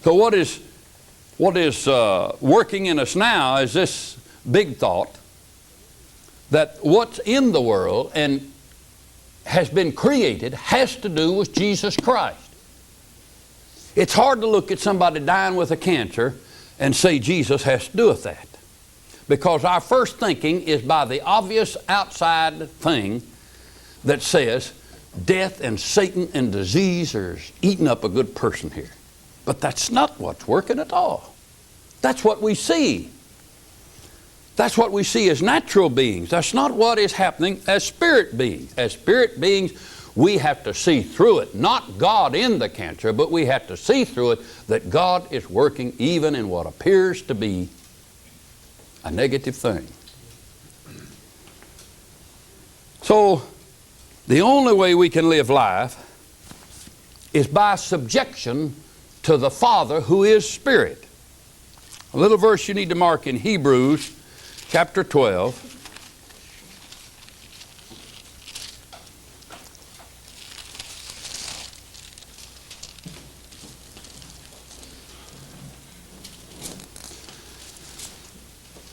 So what is working in us now is this big thought that what's in the world and has been created has to do with Jesus Christ. It's hard to look at somebody dying with a cancer and say Jesus has to do with that, because our first thinking is by the obvious outside thing that says death and Satan and disease are eating up a good person here. But that's not what's working at all. That's what we see. That's what we see as natural beings. That's not what is happening as spirit beings. As spirit beings, we have to see through it. Not God in the cancer, but we have to see through it that God is working even in what appears to be a negative thing. So, the only way we can live life is by subjection to the Father who is Spirit. A little verse you need to mark in Hebrews chapter 12.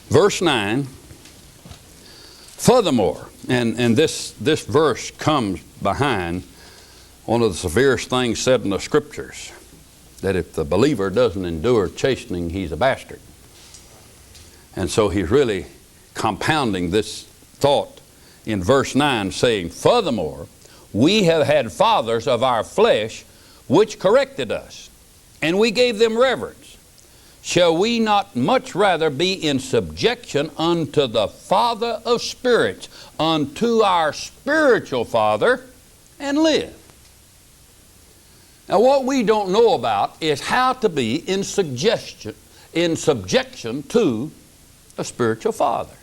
Verse 9. Furthermore, and this verse comes behind one of the severest things said in the Scriptures, that if the believer doesn't endure chastening, he's a bastard. And so he's really compounding this thought in verse 9, saying, furthermore, we have had fathers of our flesh which corrected us, and we gave them reverence. Shall we not much rather be in subjection unto the Father of spirits, unto our spiritual Father, and live? Now, what we don't know about is how to be in subjection to a spiritual Father.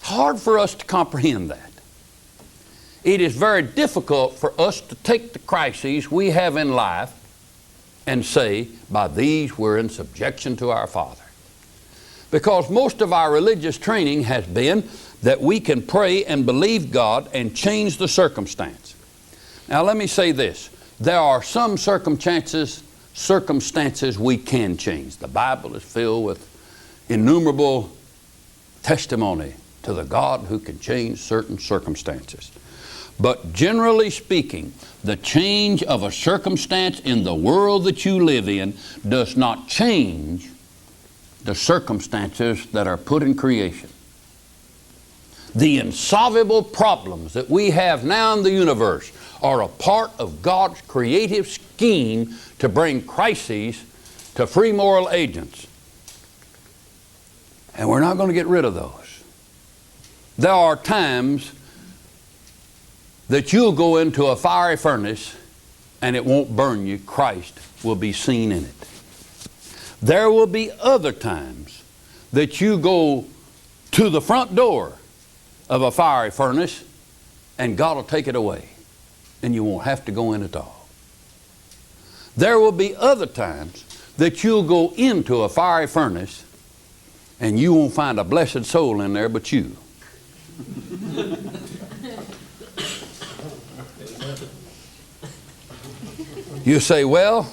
It's hard for us to comprehend that. It is very difficult for us to take the crises we have in life and say, by these we're in subjection to our Father. Because most of our religious training has been that we can pray and believe God and change the circumstance. Now let me say this. There are some circumstances we can change. The Bible is filled with innumerable testimony to the God who can change certain circumstances. But generally speaking, the change of a circumstance in the world that you live in does not change the circumstances that are put in creation. The insolvable problems that we have now in the universe are a part of God's creative scheme to bring crises to free moral agents. And we're not going to get rid of those. There are times that you'll go into a fiery furnace and it won't burn you. Christ will be seen in it. There will be other times that you go to the front door of a fiery furnace and God will take it away and you won't have to go in at all. There will be other times that you'll go into a fiery furnace and you won't find a blessed soul in there but you. You say, well,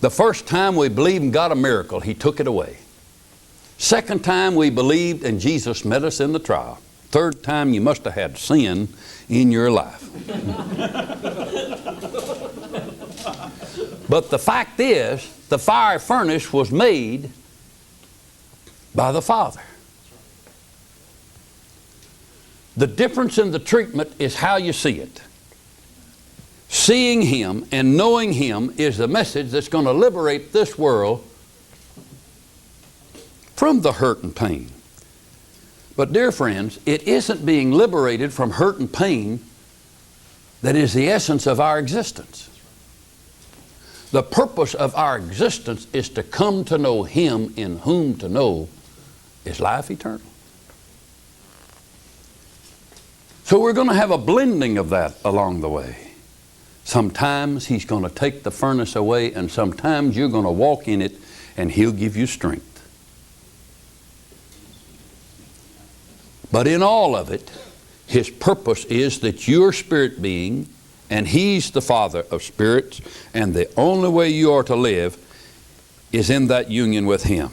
the first time we believed and got a miracle, He took it away. Second time we believed and Jesus met us in the trial. Third time you must have had sin in your life. But the fact is, the fire furnace was made by the Father. The difference in the treatment is how you see it. Seeing Him and knowing Him is the message that's going to liberate this world from the hurt and pain. But dear friends, it isn't being liberated from hurt and pain that is the essence of our existence. The purpose of our existence is to come to know Him in whom to know is life eternal. So we're going to have a blending of that along the way. Sometimes He's going to take the furnace away, and sometimes you're going to walk in it and He'll give you strength. But in all of it, His purpose is that your spirit being And He's the Father of spirits, and the only way you are to live is in that union with Him.